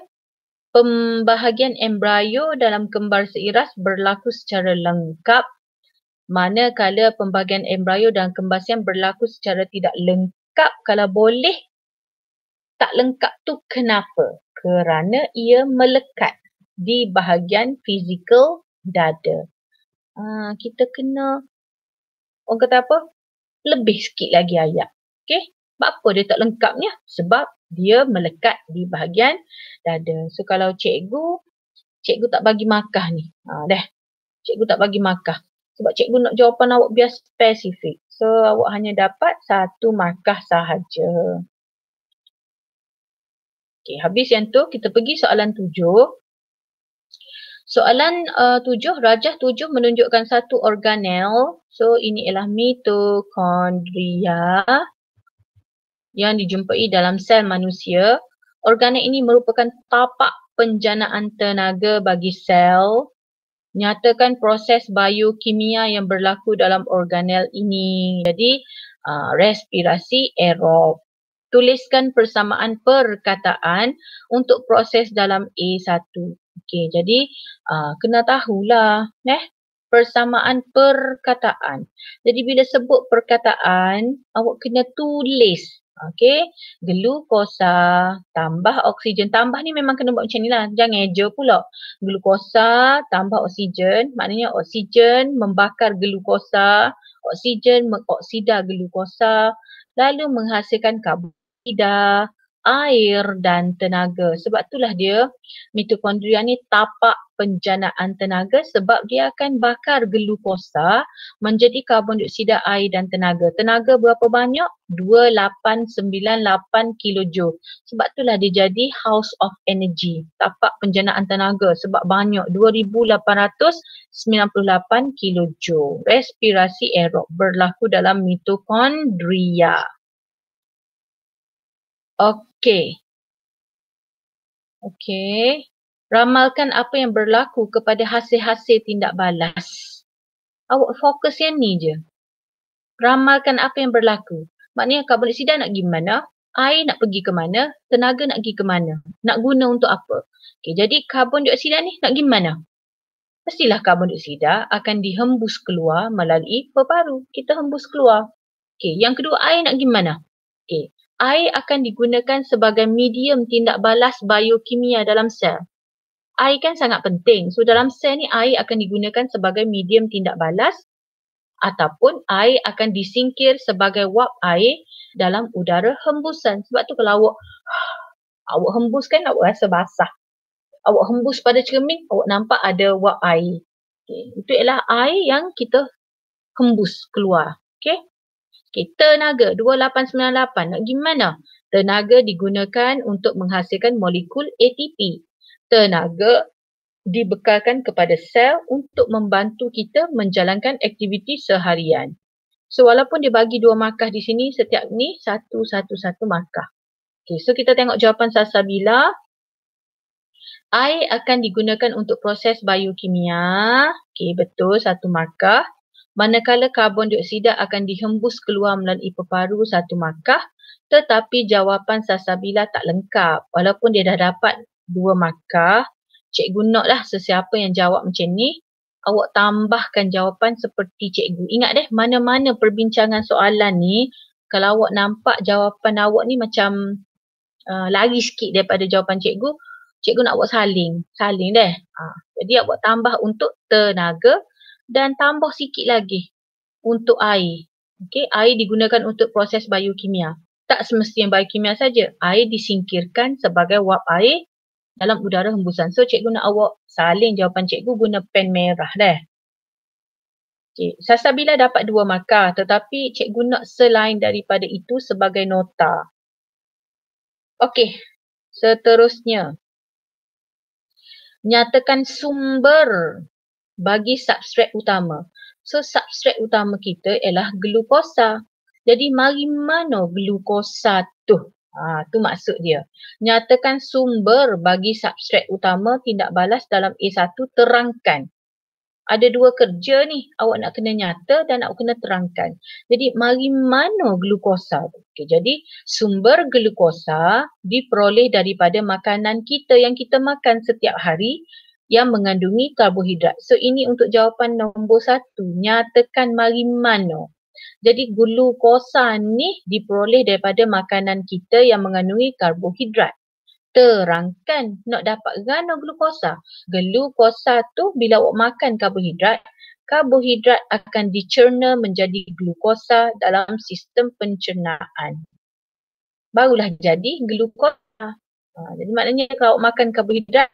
pembahagian embrio dalam kembar seiras berlaku secara lengkap, manakala pembahagian embrio dalam kembar siam berlaku secara tidak lengkap. Kalau boleh tak lengkap tu kenapa? Kerana ia melekat di bahagian fizikal dada. kita kena, orang kata apa, lebih sikit lagi ayat. Okey, sebab apa dia tak lengkapnya? Sebab dia melekat di bahagian dada. So kalau cikgu tak bagi markah ni. Cikgu tak bagi markah. Sebab cikgu nak jawapan awak biar spesifik. So awak hanya dapat 1 markah sahaja. Okey, habis yang tu kita pergi soalan 7. Soalan 7, rajah 7 menunjukkan satu organel. So ini ialah mitokondria yang dijumpai dalam sel manusia. Organel ini merupakan tapak penjanaan tenaga bagi sel. Nyatakan proses biokimia yang berlaku dalam organel ini. Jadi respirasi aerob. Tuliskan persamaan perkataan untuk proses dalam A1. Okey, jadi kena tahulah persamaan perkataan. Jadi bila sebut perkataan, awak kena tulis. Okey, glukosa tambah oksigen. Tambah ni memang kena buat macam ni lah. Jangan eja pula. Glukosa tambah oksigen. Maknanya oksigen membakar glukosa. Oksigen mengoksida glukosa. Lalu menghasilkan karbon dioksida, air dan tenaga. Sebab itulah dia mitokondria ni tapak penjanaan tenaga sebab dia akan bakar glukosa menjadi karbon dioksida, air dan tenaga. Tenaga berapa banyak? 2898 kilojoule. Sebab itulah dia jadi house of energy, tapak penjanaan tenaga sebab banyak 2898 kilojoule. Respirasi aerob berlaku dalam mitokondria. Okey. Ramalkan apa yang berlaku kepada hasil-hasil tindak balas. Awak fokus yang ni je. Ramalkan apa yang berlaku. Maknanya karbon dioksida nak pergi mana, air nak pergi ke mana, tenaga nak pergi ke mana. Nak guna untuk apa. Okey, jadi karbon dioksida ni nak pergi mana? Pastilah karbon dioksida akan dihembus keluar melalui paru-paru. Kita hembus keluar. Okey, yang kedua air nak pergi mana? Okey. Air akan digunakan sebagai medium tindak balas biokimia dalam sel. Air kan sangat penting. So dalam sel ni air akan digunakan sebagai medium tindak balas ataupun air akan disingkir sebagai wap air dalam udara hembusan. Sebab tu kalau awak hembus kan awak rasa basah. Awak hembus pada cermin, awak nampak ada wap air. Okay. Itu ialah air yang kita hembus keluar. Okay. Tenaga 2898 nak pergi mana? Tenaga digunakan untuk menghasilkan molekul ATP. Tenaga dibekalkan kepada sel untuk membantu kita menjalankan aktiviti seharian. So walaupun dia bagi 2 markah di sini, setiap ni satu markah. Okay, so kita tengok jawapan Salsabila. Air akan digunakan untuk proses biokimia. Okay, betul, 1 markah. Manakala karbon dioksida akan dihembus keluar melalui paru-paru, 1 markah. Tetapi jawapan Salsabila tak lengkap. Walaupun dia dah dapat 2 markah, cikgu naklah sesiapa yang jawab macam ni, awak tambahkan jawapan seperti cikgu. Ingat mana-mana perbincangan soalan ni, kalau awak nampak jawapan awak ni macam lari sikit daripada jawapan cikgu, cikgu nak awak saling jadi awak tambah untuk tenaga dan tambah sikit lagi untuk air. Okey, air digunakan untuk proses biokimia. Tak semestinya biokimia saja. Air disingkirkan sebagai wap air dalam udara hembusan. So cikgu nak awak salin jawapan cikgu guna pen merah Okey, Salsabila dapat 2 markah tetapi cikgu nak selain daripada itu sebagai nota. Okey, seterusnya. Nyatakan sumber bagi substrat utama. So substrat utama kita ialah glukosa. Jadi mari mana glukosa tu? Tu maksud dia. Nyatakan sumber bagi substrat utama tindak balas dalam A1, terangkan. Ada 2 kerja ni. Awak nak kena nyata dan awak kena terangkan. Jadi mari mana glukosa tu? Okay, jadi sumber glukosa diperoleh daripada makanan kita yang kita makan setiap hari yang mengandungi karbohidrat. So ini untuk jawapan nombor 1. Nyatakan mari mana. Jadi glukosa ni diperoleh daripada makanan kita yang mengandungi karbohidrat. Terangkan nak dapat gana glukosa. Glukosa tu bila awak makan karbohidrat, karbohidrat akan dicerna menjadi glukosa dalam sistem pencernaan. Barulah jadi glukosa. Jadi maknanya kalau makan karbohidrat,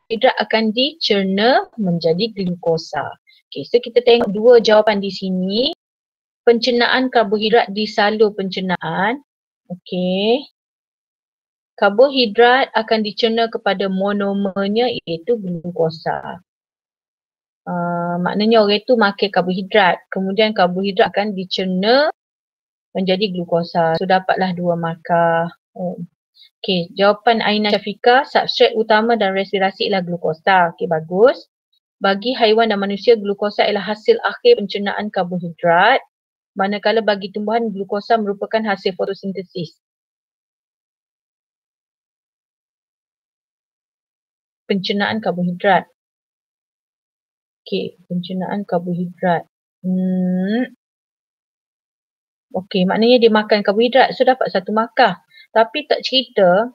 karbohidrat akan dicerna menjadi glukosa. Okay, so kita tengok dua jawapan di sini. Pencernaan karbohidrat di salur pencernaan. Okay. Karbohidrat akan dicerna kepada monomernya iaitu glukosa. Maknanya orang itu makan karbohidrat. Kemudian karbohidrat akan dicerna menjadi glukosa. So dapatlah 2 markah. Okay, jawapan Aina Syafiqah, substrat utama dan respirasi ialah glukosa. Okay, bagus. Bagi haiwan dan manusia, glukosa ialah hasil akhir pencernaan karbohidrat. Manakala bagi tumbuhan, glukosa merupakan hasil fotosintesis. Pencernaan karbohidrat. Okay, pencernaan karbohidrat. Okay, maknanya dia makan karbohidrat, so dapat 1 markah. Tapi tak cerita,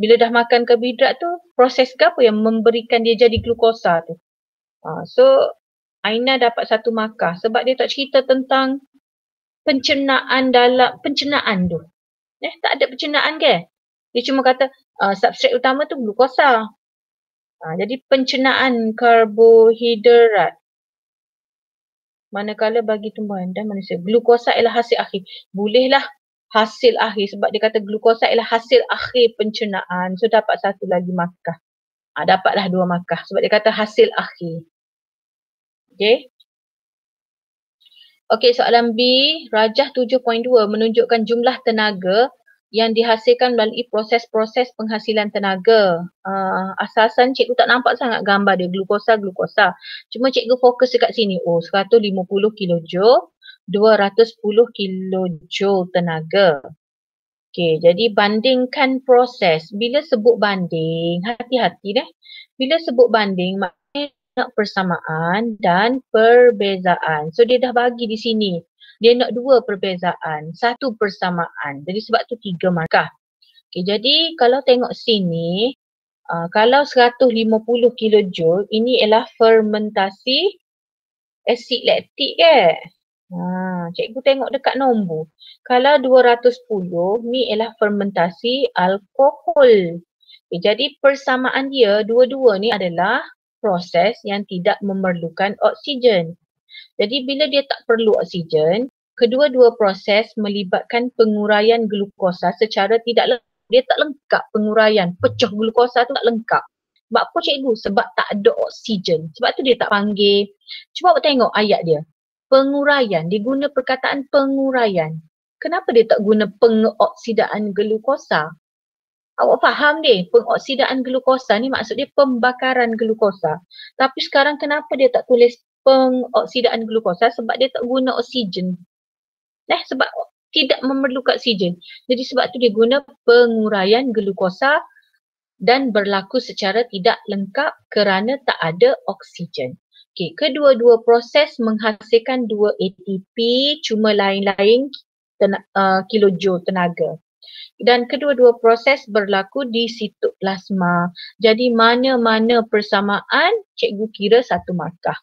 bila dah makan karbohidrat tu, proses ke apa yang memberikan dia jadi glukosa tu. So, Aina dapat 1 markah sebab dia tak cerita tentang pencernaan dalam pencernaan tu. Tak ada pencernaan ke? Dia cuma kata substrat utama tu glukosa. Jadi pencernaan karbohidrat. Manakala bagi tumbuhan dan manusia, glukosa ialah hasil akhir. Bolehlah hasil akhir sebab dia kata glukosa ialah hasil akhir pencernaan. So dapat 1 lagi markah. Dapatlah 2 markah sebab dia kata hasil akhir. Okay. Okay, soalan B. Rajah 7.2 menunjukkan jumlah tenaga yang dihasilkan melalui proses-proses penghasilan tenaga. Asasan cikgu tak nampak sangat gambar dia, glukosa. Cuma cikgu fokus dekat sini. 150 kilojoule, 210 kilojoule tenaga. Okay, jadi bandingkan proses. Bila sebut banding, hati-hati deh. Bila sebut banding, maknanya nak persamaan dan perbezaan. So dia dah bagi di sini. Dia nak 2 perbezaan, 1 persamaan. Jadi sebab tu 3 markah. Okay, jadi kalau tengok sini, kalau 150 kilojoule, ini ialah fermentasi asid laktik ke? Cikgu tengok dekat nombor. Kalau 210, ni ialah fermentasi alkohol. Okay, jadi persamaan dia, dua-dua ni adalah proses yang tidak memerlukan oksigen. Jadi bila dia tak perlu oksigen, kedua-dua proses melibatkan penguraian glukosa secara tidak lengkap. Dia tak lengkap penguraian, pecah glukosa tu tak lengkap. Sebab apa cikgu? Sebab tak ada oksigen. Sebab tu dia tak panggil. Cuba tengok ayat dia. Penguraian, dia guna perkataan penguraian. Kenapa dia tak guna pengoksidaan glukosa? Awak faham deh, pengoksidaan glukosa ni maksud dia pembakaran glukosa. Tapi sekarang kenapa dia tak tulis pengoksidaan glukosa? Sebab dia tak guna oksigen. Sebab tidak memerlukan oksigen. Jadi sebab tu dia guna penguraian glukosa dan berlaku secara tidak lengkap kerana tak ada oksigen. Okay, kedua-dua proses menghasilkan 2 ATP, cuma lain-lain kilojoule tenaga. Dan kedua-dua proses berlaku di sitoplasma. Jadi mana-mana persamaan, cikgu kira 1 markah.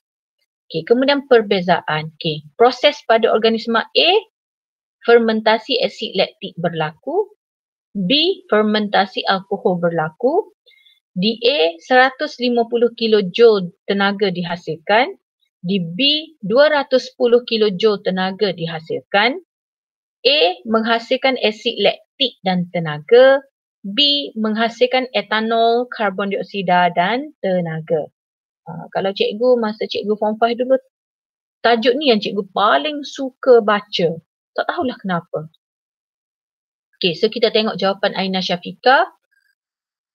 Okay, kemudian perbezaan. Okay, proses pada organisma A, fermentasi asid laktik berlaku. B, fermentasi alkohol berlaku. Di A, 150 kilojoule tenaga dihasilkan. Di B, 210 kilojoule tenaga dihasilkan. A, menghasilkan asid laktik dan tenaga. B, menghasilkan etanol, karbon dioksida dan tenaga. Kalau cikgu, masa cikgu form 5 dulu, tajuk ni yang cikgu paling suka baca. Tak tahulah kenapa. Okay, so kita tengok jawapan Aina Syafiqah.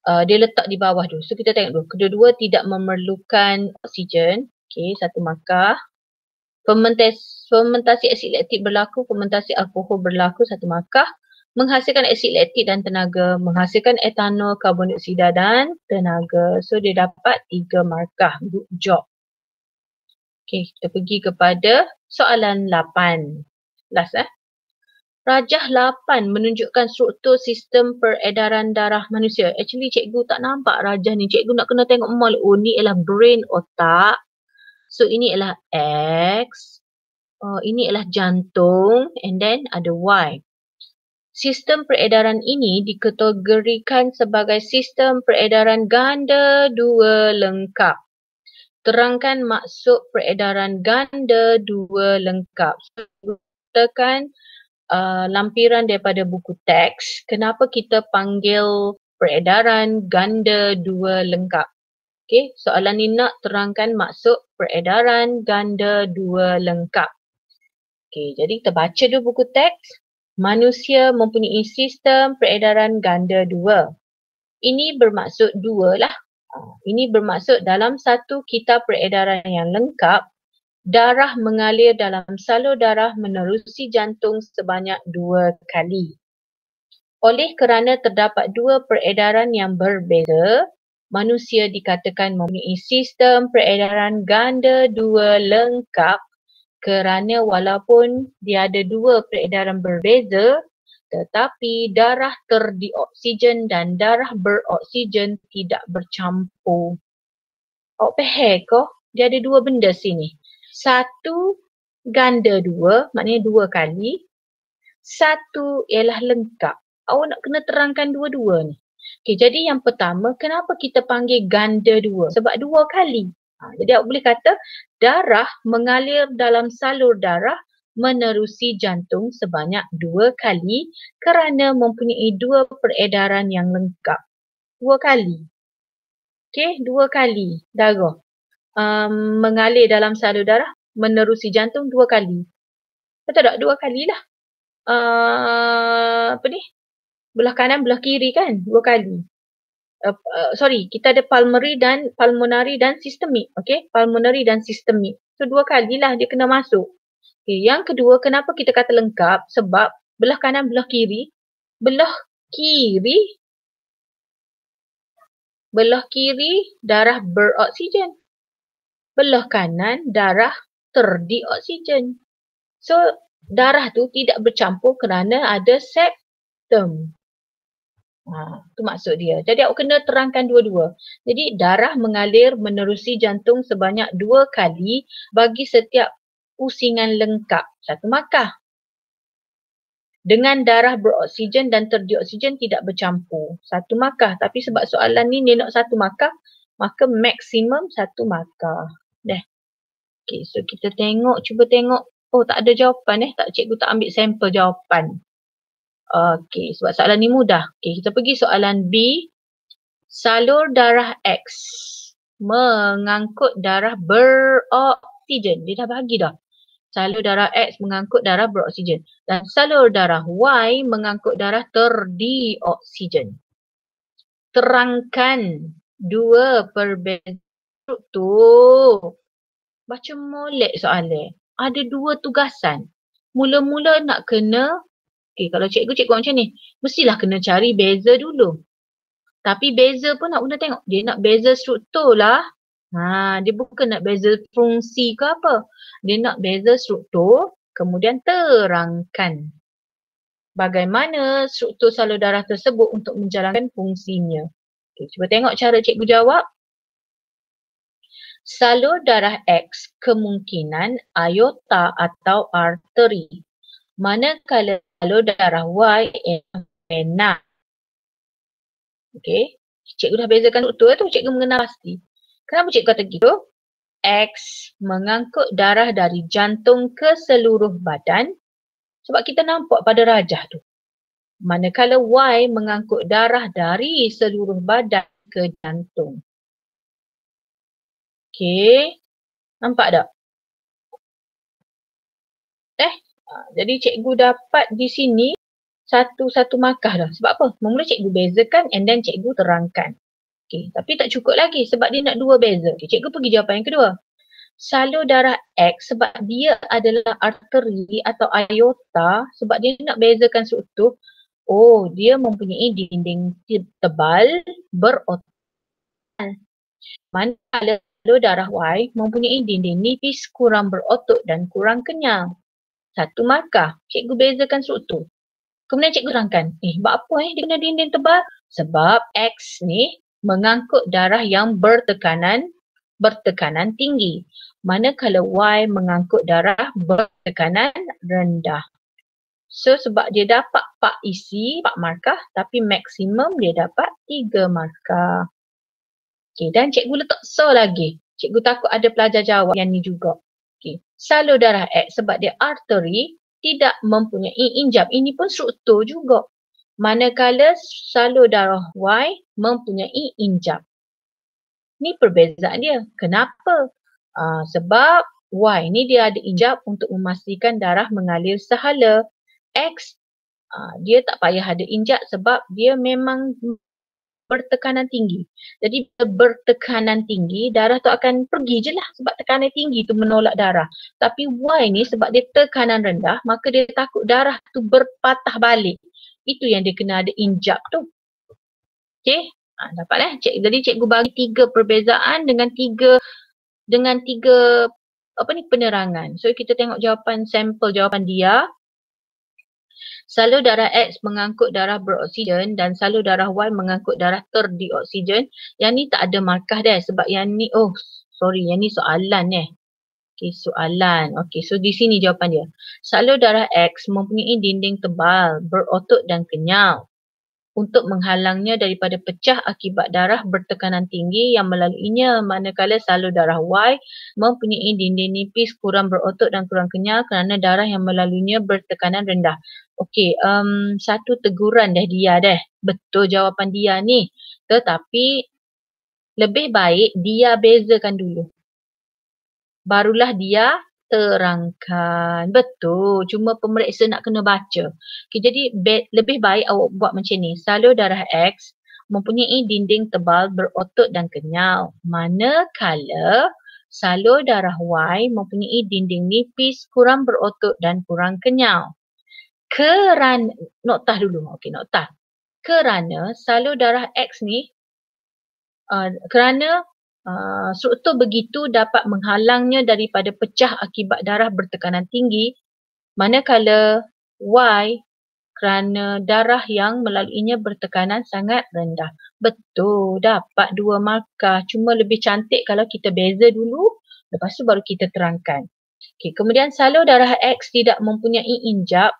Dia letak di bawah tu. So kita tengok dulu. Kedua-dua tidak memerlukan oksigen. Okay, 1 markah. Fermentasi asid laktik berlaku, fermentasi alkohol berlaku, 1 markah. Menghasilkan asid laktik dan tenaga, menghasilkan etanol, karbon dioksida dan tenaga. So dia dapat 3 markah. Good job. Okay, kita pergi kepada soalan 8. Last Rajah 8 menunjukkan struktur sistem peredaran darah manusia. Actually cikgu tak nampak rajah ni. Cikgu nak kena tengok mal. Ni ialah brain, otak. So ini adalah X, ini adalah jantung and then ada Y. Sistem peredaran ini dikategorikan sebagai sistem peredaran ganda dua lengkap. Terangkan maksud peredaran ganda dua lengkap. Tekan lampiran daripada buku teks, kenapa kita panggil peredaran ganda dua lengkap? Okey, soalan ni nak terangkan maksud peredaran ganda dua lengkap. Okey, jadi kita baca dulu buku teks. Manusia mempunyai sistem peredaran ganda dua. Ini bermaksud dua lah. Ini bermaksud dalam satu kitab peredaran yang lengkap, darah mengalir dalam salur darah menerusi jantung sebanyak 2 kali. Oleh kerana terdapat dua peredaran yang berbeza, manusia dikatakan mempunyai sistem peredaran ganda dua lengkap kerana walaupun dia ada dua peredaran berbeza, tetapi darah terdioksigen dan darah beroksigen tidak bercampur. Awak faham ke? Dia ada dua benda sini. Satu ganda dua, maknanya dua kali. Satu ialah lengkap. Awak nak kena terangkan dua-dua ni. Okay, jadi yang pertama, kenapa kita panggil ganda dua? Sebab dua kali. Jadi awak boleh kata darah mengalir dalam salur darah menerusi jantung sebanyak 2 kali kerana mempunyai dua peredaran yang lengkap. 2 kali. Okey, 2 kali darah mengalir dalam salur darah menerusi jantung 2 kali. Betul tak? 2 kali lah. Belah kanan, belah kiri kan? 2 kali. Kita ada pulmonary dan sistemik. Okay, pulmonary dan sistemik. So 2 kali lah dia kena masuk. Okay, yang kedua, kenapa kita kata lengkap? Sebab belah kanan, belah kiri. Belah kiri darah beroksigen. Belah kanan darah terdioksigen. So darah tu tidak bercampur kerana ada septum. Itu maksud dia. Jadi awak kena terangkan dua-dua. Jadi darah mengalir menerusi jantung sebanyak 2 kali bagi setiap pusingan lengkap. Satu markah. Dengan darah beroksigen dan terdioksigen tidak bercampur. Satu markah. Tapi sebab soalan ni dia nak satu markah, maka maksimum satu markah. Okay, so kita cuba tengok. Oh, tak ada jawapan Tak, cikgu tak ambil sampel jawapan. Okay, sebab soalan ni mudah. Okay, kita pergi soalan B. Salur darah X mengangkut darah beroksigen. Dia dah bagi dah. Salur darah X mengangkut darah beroksigen. Dan salur darah Y mengangkut darah terdioksigen. Terangkan dua perbezaan struktur. Baca molek soalan. Ada dua tugasan. Mula-mula nak kena kalau cikgu macam ni, mestilah kena cari beza dulu. Tapi beza pun nak guna tengok. Dia nak beza struktur lah. Dia bukan nak beza fungsi ke apa. Dia nak beza struktur, kemudian terangkan bagaimana struktur salur darah tersebut untuk menjalankan fungsinya. Okay, cuba tengok cara cikgu jawab. Salur darah X kemungkinan aorta atau arteri. Manakala salur darah Y ialah vena. Okey. Cikgu dah bezakan struktur tu, cikgu mengenal pasti. Kenapa cikgu kata gitu? X mengangkut darah dari jantung ke seluruh badan sebab kita nampak pada rajah tu. Manakala Y mengangkut darah dari seluruh badan ke jantung. Okey. Nampak tak? Jadi cikgu dapat di sini satu markah dah. Sebab apa? Mula cikgu bezakan and then cikgu terangkan. Okay, tapi tak cukup lagi sebab dia nak dua beza. Okay, cikgu pergi jawapan yang kedua. Salur darah X sebab dia adalah arteri atau aorta sebab dia nak bezakan struktur. Oh, dia mempunyai dinding tebal berotot. Manakala salur darah Y mempunyai dinding nipis kurang berotot dan kurang kenyal. Satu markah. Cikgu bezakan struktur. Kemudian cikgu terangkan. Sebab apa dia kena dinding tebal? Sebab X ni mengangkut darah yang bertekanan bertekanan tinggi. Manakala Y mengangkut darah bertekanan rendah. So sebab dia dapat 4 isi, 4 markah tapi maksimum dia dapat 3 markah. Okay, dan cikgu letak so lagi. Cikgu takut ada pelajar jawab yang ni juga. Okay. Salur darah X sebab dia arteri tidak mempunyai injap. Ini pun struktur juga. Manakala salur darah Y mempunyai injap. Ni perbezaan dia. Kenapa? Sebab Y ni dia ada injap untuk memastikan darah mengalir sehala. X dia tak payah ada injap sebab dia memang bertekanan tinggi. Jadi bertekanan tinggi, darah tu akan pergi je lah sebab tekanan tinggi tu menolak darah. Tapi Y ni sebab dia tekanan rendah, maka dia takut darah tu berpatah balik. Itu yang dia kena ada injap tu. Okay, dapat jadi cikgu bagi 3 perbezaan dengan tiga penerangan. So kita tengok jawapan sampel jawapan dia. Salur darah X mengangkut darah beroksigen dan salur darah Y mengangkut darah terdioksigen. Yang ni tak ada markah dah sebab yang ni, yang ni soalan . Okay, soalan. Okay, so di sini jawapan dia. Salur darah X mempunyai dinding tebal, berotot dan kenyal untuk menghalangnya daripada pecah akibat darah bertekanan tinggi yang melaluinya, manakala salur darah Y mempunyai dinding nipis, kurang berotot dan kurang kenyal kerana darah yang melaluinya bertekanan rendah. Okey, satu teguran dia betul jawapan dia ni, tetapi lebih baik dia bezakan dulu, barulah dia terangkan. Betul, cuma pemeriksa nak kena baca. Okay, jadi lebih baik awak buat macam ni. Salur darah X mempunyai dinding tebal, berotot dan kenyal. Manakala salur darah Y mempunyai dinding nipis, kurang berotot dan kurang kenyal. Kerana, noktah dulu. Okey, noktah. Kerana salur darah X ni, struktur begitu dapat menghalangnya daripada pecah akibat darah bertekanan tinggi, manakala Y kerana darah yang melaluinya bertekanan sangat rendah. Betul, dapat 2 markah. Cuma lebih cantik kalau kita beza dulu, lepas tu baru kita terangkan. Okay, kemudian salur darah X tidak mempunyai injap.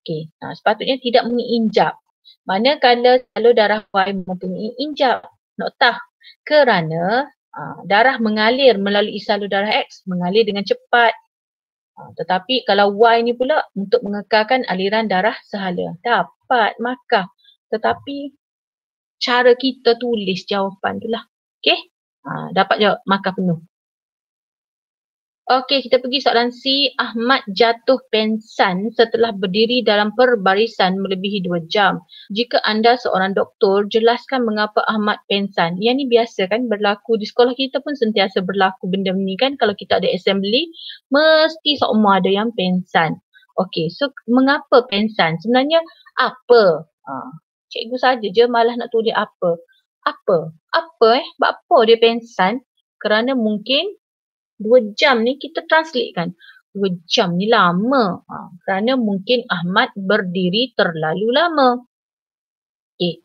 Okay, sepatutnya tidak mempunyai injap. Manakala salur darah Y mempunyai injap. Noktah. Kerana darah mengalir melalui salur darah X, mengalir dengan cepat. Tetapi kalau Y ni pula untuk mengekalkan aliran darah sehala. Dapat markah. Tetapi cara kita tulis jawapan tu lah. Okay? Dapat markah penuh. Okey, kita pergi soalan C. Ahmad jatuh pengsan setelah berdiri dalam perbarisan melebihi 2 jam. Jika anda seorang doktor, jelaskan mengapa Ahmad pengsan. Yang ni biasa kan berlaku di sekolah kita pun sentiasa berlaku benda ni kan. Kalau kita ada assembly, mesti semua ada yang pengsan. Okey, so mengapa pengsan? Sebenarnya apa? Cikgu saja je malah nak tulis apa. Apa? Buat apa dia pengsan? Kerana mungkin 2 jam ni kita translate kan. 2 jam ni lama. Kerana mungkin Ahmad berdiri terlalu lama. Okay.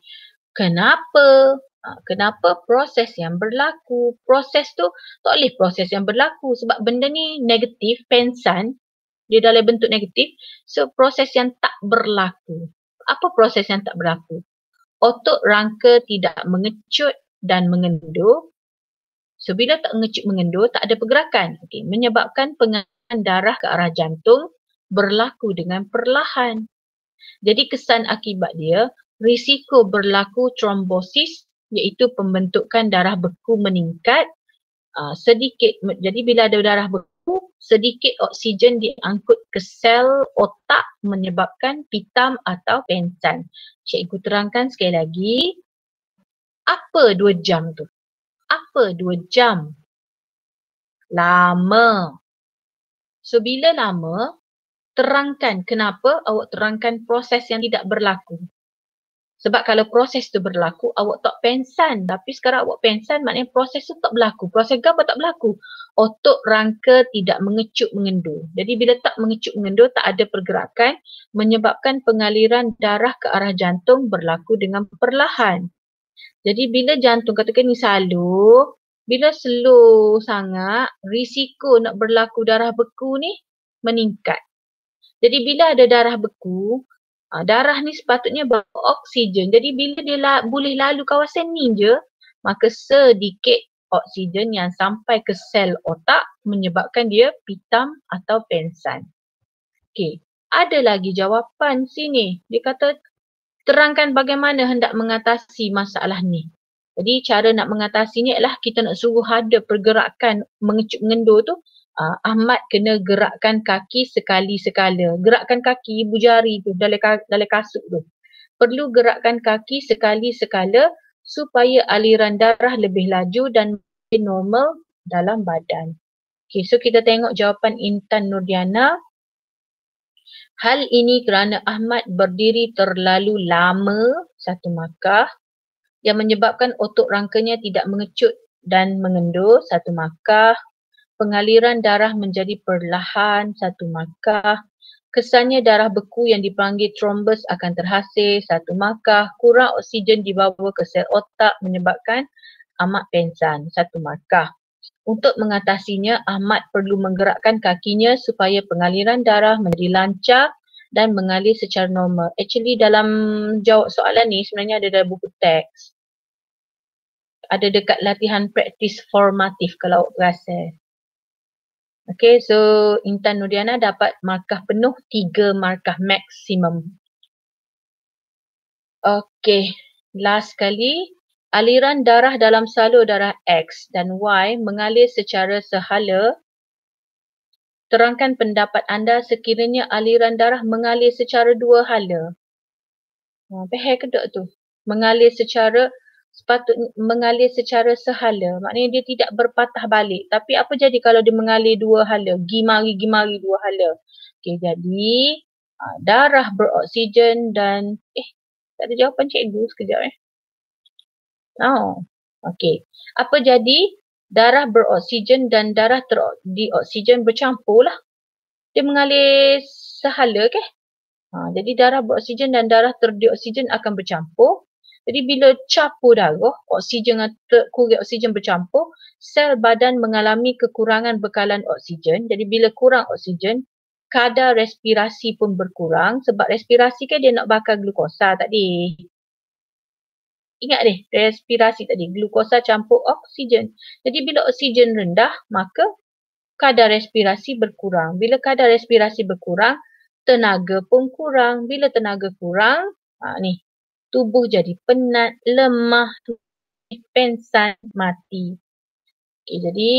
Kenapa? Kenapa proses yang berlaku? Proses tu tak boleh proses yang berlaku sebab benda ni negatif, pengsan. Dia dalam bentuk negatif. So proses yang tak berlaku. Apa proses yang tak berlaku? Otot rangka tidak mengecut dan mengendur. So, bila tak mengecut mengendur, tak ada pergerakan. Okay. Menyebabkan pengaliran darah ke arah jantung berlaku dengan perlahan. Jadi, kesan akibat dia, risiko berlaku trombosis iaitu pembentukan darah beku meningkat sedikit. Jadi, bila ada darah beku, sedikit oksigen diangkut ke sel otak menyebabkan pitam atau pengsan. Cikgu terangkan sekali lagi, apa 2 jam tu? Apa 2 jam? Lama. So bila lama, terangkan kenapa awak terangkan proses yang tidak berlaku. Sebab kalau proses tu berlaku, awak tak pengsan. Tapi sekarang awak pengsan, maknanya proses tu tak berlaku. Proses apa tak berlaku? Otot rangka tidak mengecut mengendur. Jadi bila tak mengecut mengendur, tak ada pergerakan, menyebabkan pengaliran darah ke arah jantung berlaku dengan perlahan. Jadi bila jantung, katakan ni salur, Bila slow sangat, risiko nak berlaku darah beku ni meningkat. Jadi bila ada darah beku, darah ni sepatutnya bawa oksigen. Jadi bila dia boleh lalu kawasan ni je, maka sedikit oksigen yang sampai ke sel otak menyebabkan dia pitam atau pensan. Okey, ada lagi jawapan sini. Dia kata terangkan bagaimana hendak mengatasi masalah ni. Jadi cara nak mengatasinya ialah kita nak suruh ada pergerakan mengecup mengendur tu. Ahmad kena gerakkan kaki sekali-sekala. Gerakkan kaki ibu jari tu dalam kasut tu. Perlu gerakkan kaki sekali-sekala supaya aliran darah lebih laju dan lebih normal dalam badan. Okay, so kita tengok jawapan Intan Nurdiana. Hal ini kerana Ahmad berdiri terlalu lama, 1 markah, yang menyebabkan otot rangkanya tidak mengecut dan mengendur, 1 markah. Pengaliran darah menjadi perlahan, 1 markah. Kesannya darah beku yang dipanggil thrombus akan terhasil, 1 markah. Kurang oksigen dibawa ke sel otak menyebabkan Ahmad pensan, 1 markah. Untuk mengatasinya, Ahmad perlu menggerakkan kakinya supaya pengaliran darah menjadi lancar dan mengalir secara normal. Actually dalam jawab soalan ni sebenarnya ada dalam buku teks. Ada dekat latihan praktis formatif kalau awak perasan. Okay, so Intan Nurdiana dapat markah penuh 3 markah maksimum. Okay, last kali. Aliran darah dalam salur darah X dan Y mengalir secara sehala. Terangkan pendapat anda sekiranya aliran darah mengalir secara 2 hala. Faham ke tak tu? Mengalir secara sehala. Maknanya dia tidak berpatah balik. Tapi apa jadi kalau dia mengalir 2 hala? Gimari 2 hala. Okey, jadi darah beroksigen dan tak ada jawapan cikgu sekejap Okey. Apa jadi darah beroksigen dan darah dioksigen bercampur lah. Dia mengalir sehala ke? Jadi darah beroksigen dan darah terdioksigen akan bercampur. Jadi bila campur darah, oksigen atau kurang oksigen bercampur, sel badan mengalami kekurangan bekalan oksigen. Jadi bila kurang oksigen, kadar respirasi pun berkurang. Sebab respirasi kan dia nak bakar glukosa tadi. Ingat deh, respirasi tadi, glukosa campur oksigen. Jadi bila oksigen rendah, maka kadar respirasi berkurang. Bila kadar respirasi berkurang, tenaga pun kurang. Bila tenaga kurang, tubuh jadi penat, lemah, pensan, mati. Okay, jadi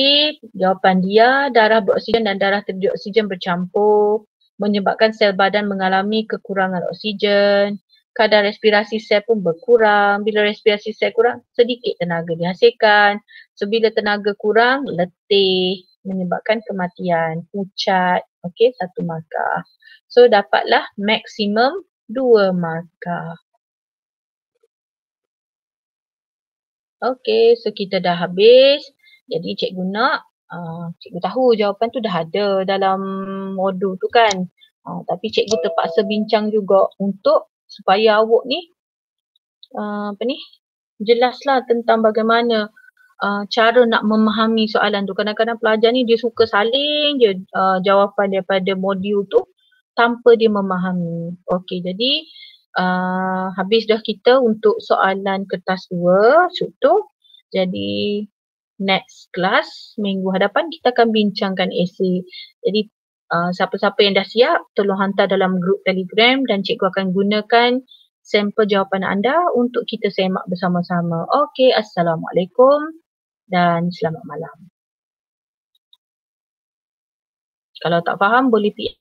jawapan dia, darah beroksigen dan darah terdioksigen bercampur menyebabkan sel badan mengalami kekurangan oksigen. Kadar respirasi sel pun berkurang. Bila respirasi sel kurang, sedikit tenaga dihasilkan. So bila tenaga kurang, letih menyebabkan kematian, pucat. Okey, 1 markah. So dapatlah maksimum 2 markah. Okey, so kita dah habis. Jadi cikgu nak, cikgu tahu jawapan tu dah ada dalam modul tu kan. Tapi cikgu terpaksa bincang juga untuk supaya awak ni jelaslah tentang bagaimana cara nak memahami soalan tu. Kadang-kadang pelajar ni dia suka saling je jawapan daripada modul tu tanpa dia memahami. Okey, jadi habis dah kita untuk soalan kertas 2 shoot tu. Jadi next class minggu hadapan kita akan bincangkan esei. Jadi siapa-siapa yang dah siap tolong hantar dalam grup Telegram dan cikgu akan gunakan sampel jawapan anda untuk kita semak bersama-sama. Okey, Assalamualaikum dan selamat malam. Kalau tak faham boleh PM